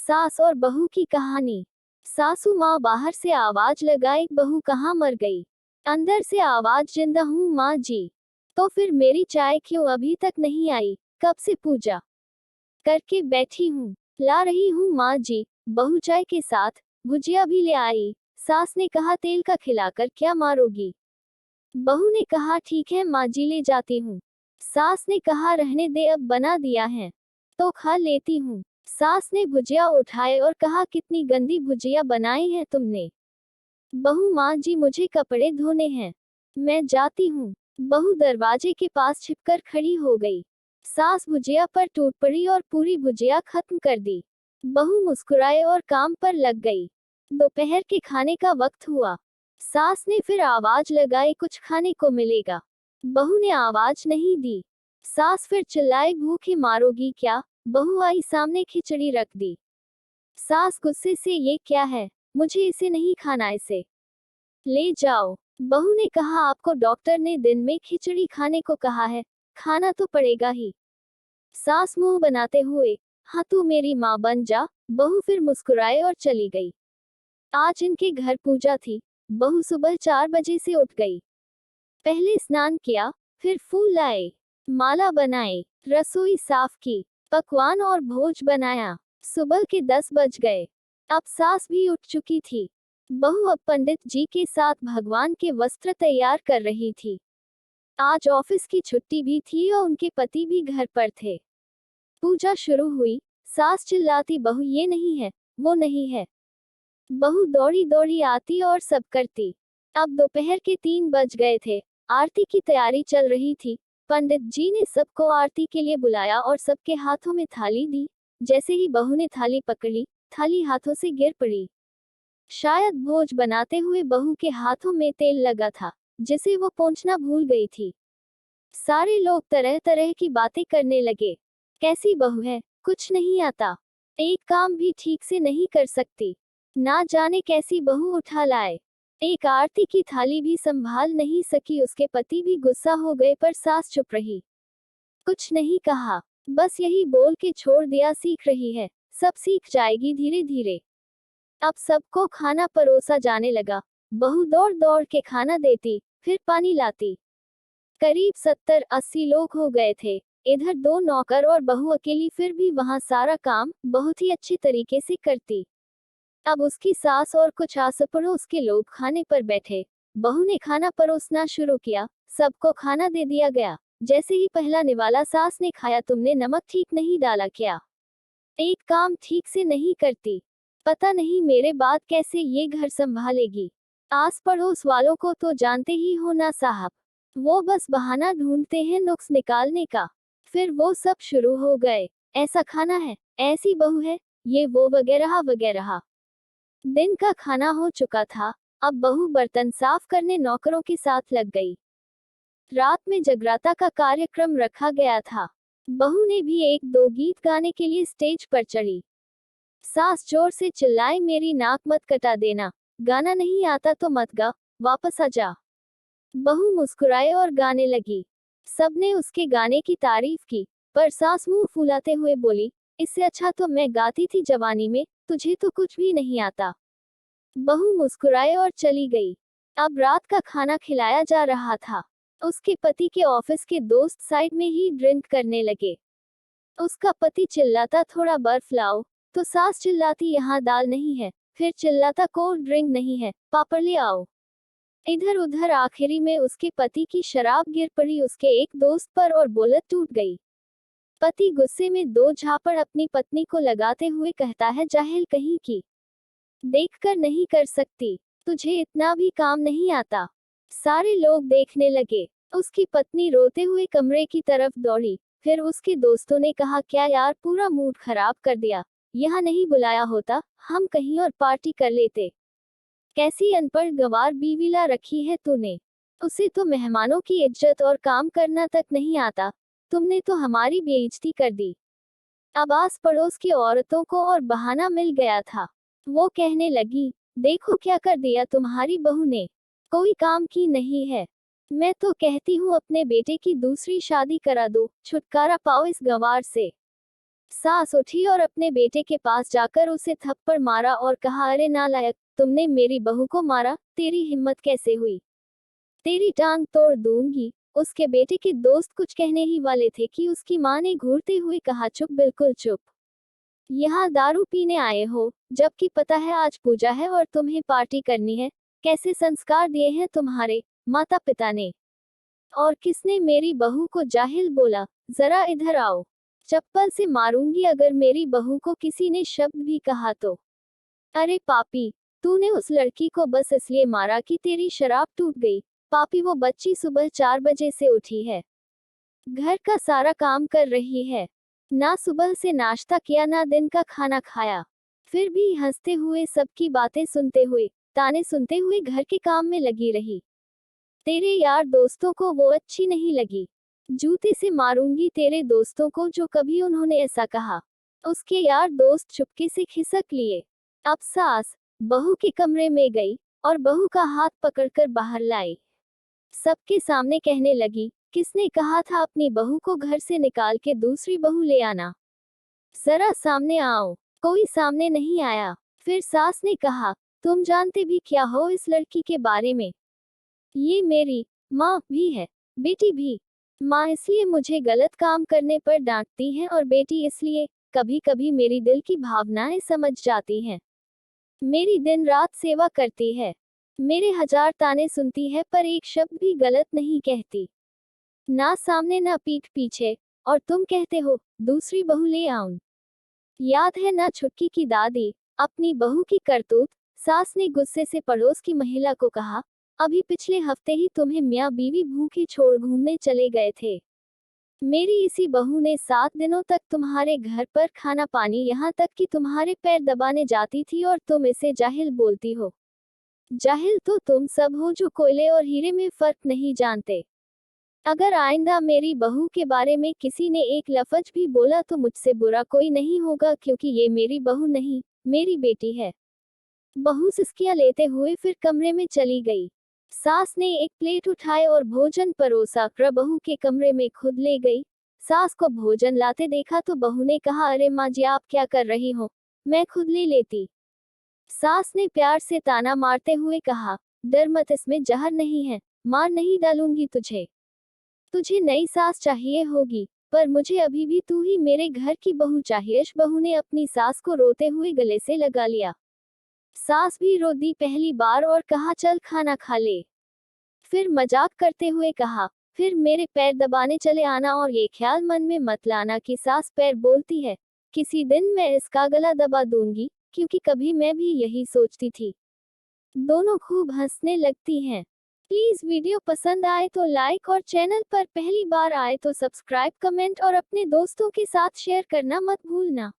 सास और बहू की कहानी। सासू माँ बाहर से आवाज लगाए, बहू कहाँ मर गई? अंदर से आवाज, जिंदा हूँ माँ जी। तो फिर मेरी चाय क्यों अभी तक नहीं आई? कब से पूजा करके बैठी हूँ, ला रही हूँ माँ जी। बहू चाय के साथ भुजिया भी ले आई। सास ने कहा, तेल का खिलाकर क्या मारोगी? बहू ने कहा, ठीक है माँ जी, ले जाती हूँ। सास ने कहा, रहने दे, अब बना दिया है तो खा लेती हूँ। सास ने भुजिया उठाए और कहा, कितनी गंदी भुजिया बनाई है तुमने? बहू, माँ जी मुझे कपड़े धोने हैं, मैं जाती हूँ। बहू दरवाजे के पास छिपकर खड़ी हो गई। सास भुजिया पर टूट पड़ी और पूरी भुजिया खत्म कर दी। बहू मुस्कुराए और काम पर लग गई। दोपहर के खाने का वक्त हुआ। सास ने फिर आवाज लगाई, कुछ खाने को मिलेगा? बहू ने आवाज नहीं दी। सास फिर चिल्लाए, भूखे मारोगी क्या? बहू आई सामने, खिचड़ी रख दी। सास गुस्से से, ये क्या है? मुझे इसे नहीं खाना, इसे ले जाओ। बहू ने कहा, आपको डॉक्टर ने दिन में खिचड़ी खाने को कहा है, खाना तो पड़ेगा ही। सास मुंह बनाते हुए, हाँ तू मेरी माँ बन जा। बहू फिर मुस्कुराए और चली गई। आज इनके घर पूजा थी। बहू सुबह 4 बजे से उठ गई। पहले स्नान किया, फिर फूल लाए, माला बनाई, रसोई साफ की, पकवान और भोज बनाया। सुबह के 10 बज गए। अब सास भी उठ चुकी थी। बहू अब पंडित जी के साथ भगवान के वस्त्र तैयार कर रही थी। आज ऑफिस की छुट्टी भी थी और उनके पति भी घर पर थे। पूजा शुरू हुई। सास चिल्लाती, बहू ये नहीं है, वो नहीं है। बहू दौड़ी दौड़ी आती और सब करती। अब दोपहर के 3 बज गए थे। आरती की तैयारी चल रही थी। पंडित जी ने सबको आरती के लिए बुलाया और सबके हाथों में थाली दी। जैसे ही बहू ने थाली पकड़ी, थाली हाथों से गिर पड़ी। शायद भोज बनाते हुए बहू के हाथों में तेल लगा था, जिसे वो पोंछना भूल गई थी। सारे लोग तरह तरह की बातें करने लगे। कैसी बहू है, कुछ नहीं आता, एक काम भी ठीक से नहीं कर सकती, ना जाने कैसी बहू उठा लाए। एक आरती की थाली भी संभाल नहीं सकी। उसके पति भी गुस्सा हो गए, पर सास चुप रही, कुछ नहीं कहा, बस यही बोल के छोड़ दिया, सीख रही है, सब सीख जाएगी धीरे धीरे। अब सबको खाना परोसा जाने लगा। बहू दौड़ दौड़ के खाना देती, फिर पानी लाती। करीब 70-80 लोग हो गए थे। इधर 2 नौकर और बहू अकेली, फिर भी वहां सारा काम बहुत ही अच्छी तरीके से करती। अब उसकी सास और कुछ आस पड़ोस के लोग खाने पर बैठे। बहू ने खाना परोसना शुरू किया। सबको खाना दे दिया गया। जैसे ही पहला निवाला सास ने खाया, तुमने नमक ठीक नहीं डाला क्या? एक काम ठीक से नहीं करती, पता नहीं मेरे बाद कैसे ये घर संभालेगी। आस पड़ोस वालों को तो जानते ही हो ना साहब, वो बस बहाना ढूंढते हैं नुक्स निकालने का। फिर वो सब शुरू हो गए, ऐसा खाना है, ऐसी बहू है, ये वो वगैरह वगैरह। दिन का खाना हो चुका था। अब बहू बर्तन साफ करने नौकरों के साथ लग गई। रात में जगराता का कार्यक्रम रखा गया था। बहू ने भी 1-2 गीत गाने के लिए स्टेज पर चढ़ी। सास जोर से चिल्लाई, मेरी नाक मत कटा देना, गाना नहीं आता तो मत गा, वापस आ जा। बहू मुस्कुराए और गाने लगी। सबने उसके गाने की तारीफ की, पर सास मुंह फुलाते हुए बोली, इससे अच्छा तो मैं गाती थी जवानी में, तुझे तो कुछ भी नहीं आता। बहू मुस्कुराए और चली गई। अब रात का खाना खिलाया जा रहा था। उसके पति के ऑफिस के दोस्त साइड में ही ड्रिंक करने लगे। उसका पति चिल्लाता, थोड़ा बर्फ लाओ, तो सास चिल्लाती, यहाँ दाल नहीं है, फिर चिल्लाता, कोल्ड ड्रिंक नहीं है, पापड़ ले आओ। इधर उधर आखिरी में उसके पति की शराब गिर पड़ी उसके एक दोस्त पर और बोलत टूट गई। पति गुस्से में 2 झापड़ अपनी पत्नी को लगाते हुए कहता है, जाहिल कहीं की, देखकर नहीं कर सकती, तुझे इतना भी काम नहीं आता। सारे लोग देखने लगे। उसकी पत्नी रोते हुए कमरे की तरफ दौड़ी। फिर उसके दोस्तों ने कहा, क्या यार, पूरा मूड खराब कर दिया, यहाँ नहीं बुलाया होता, हम कहीं और पार्टी कर लेते। कैसी अनपढ़ गंवार बीवी ला रखी है तूने, उसे तो मेहमानों की इज्जत और काम करना तक नहीं आता, तुमने तो हमारी बेइज्जती कर दी। अब आस पड़ोस की औरतों को और बहाना मिल गया था। वो कहने लगी, देखो क्या कर दिया तुम्हारी बहू ने, कोई काम की नहीं है। मैं तो कहती हूँ अपने बेटे की दूसरी शादी करा दो, छुटकारा पाओ इस गंवार से। सास उठी और अपने बेटे के पास जाकर उसे थप्पड़ मारा और कहा, अरे नालायक, तुमने मेरी बहू को मारा, तेरी हिम्मत कैसे हुई? तेरी टांग तोड़ दूंगी। उसके बेटे के दोस्त कुछ कहने ही वाले थे कि उसकी मां ने घूरते हुए कहा, चुप, बिल्कुल चुप। यहाँ दारू पीने आए हो, जबकि पता है आज पूजा है और तुम्हें पार्टी करनी है। कैसे संस्कार दिए हैं तुम्हारे माता पिता ने? और किसने मेरी बहू को जाहिल बोला? जरा इधर आओ, चप्पल से मारूंगी अगर मेरी बहू को किसी ने शब्द भी कहा तो। अरे पापी, तूने उस लड़की को बस इसलिए मारा कि तेरी शराब टूट गई। पापी, वो बच्ची सुबह 4 बजे से उठी है, घर का सारा काम कर रही है, ना सुबह से नाश्ता किया ना दिन का खाना खाया, फिर भी हंसते हुए सबकी बातें सुनते हुए, ताने सुनते हुए घर के काम में लगी रही। तेरे यार दोस्तों को वो अच्छी नहीं लगी। जूते से मारूंगी तेरे दोस्तों को जो कभी उन्होंने ऐसा कहा। उसके यार दोस्त चुपके से खिसक लिए। अब सास बहू के कमरे में गई और बहू का हाथ पकड़कर बाहर लाई। सबके सामने कहने लगी, किसने कहा था अपनी बहू को घर से निकाल के दूसरी बहू ले आना? जरा सामने आओ। कोई सामने नहीं आया। फिर सास ने कहा, तुम जानते भी क्या हो इस लड़की के बारे में? ये मेरी माँ भी है, बेटी भी। माँ इसलिए मुझे गलत काम करने पर डांटती हैं और बेटी इसलिए, कभी कभी मेरी दिल की भावनाएं समझ जाती हैं। मेरी दिन रात सेवा करती है, मेरे 1000 ताने सुनती है पर एक शब्द भी गलत नहीं कहती। ना सामने ना पीठ पीछे, और तुम कहते हो दूसरी बहू ले आऊं। याद है ना छुटकी की दादी, अपनी बहू की करतूत? सास ने गुस्से से पड़ोस की महिला को कहा, अभी पिछले हफ्ते ही तुम्हें मियाँ बीवी भूखे छोड़ घूमने चले गए थे। मेरी इसी बहू ने 7 दिनों तक तुम्हारे घर पर खाना पानी, यहाँ तक कि तुम्हारे पैर दबाने जाती थी और तुम इसे जाहिल बोलती हो। जाहिल तो तुम सब हो जो कोयले और हीरे में फर्क नहीं जानते। अगर आइंदा मेरी बहू के बारे में किसी ने एक लफ्ज भी बोला तो मुझसे बुरा कोई नहीं होगा, क्योंकि ये मेरी बहू नहीं, मेरी बेटी है। बहू सिसकियां लेते हुए फिर कमरे में चली गई। सास ने एक प्लेट उठाए और भोजन परोसा कर बहू के कमरे में खुद ले गई। सास को भोजन लाते देखा तो बहू ने कहा, अरे माँ जी, आप क्या कर रही हो, मैं खुद ले लेती। सास ने प्यार से ताना मारते हुए कहा, डर मत, इसमें जहर नहीं है, मार नहीं डालूंगी तुझे। तुझे नई सास चाहिए होगी, पर मुझे अभी भी तू ही मेरे घर की बहू चाहिए। बहू ने अपनी सास को रोते हुए गले से लगा लिया। सास भी रो दी पहली बार और कहा, चल खाना खा ले। फिर मजाक करते हुए कहा, फिर मेरे पैर दबाने चले आना और ये ख्याल मन में मत लाना कि सास पैर बोलती है, किसी दिन मैं इसका गला दबा दूंगी, क्योंकि कभी मैं भी यही सोचती थी। दोनों खूब हंसने लगती हैं। प्लीज वीडियो पसंद आए तो लाइक और चैनल पर पहली बार आए तो सब्सक्राइब, कमेंट और अपने दोस्तों के साथ शेयर करना मत भूलना।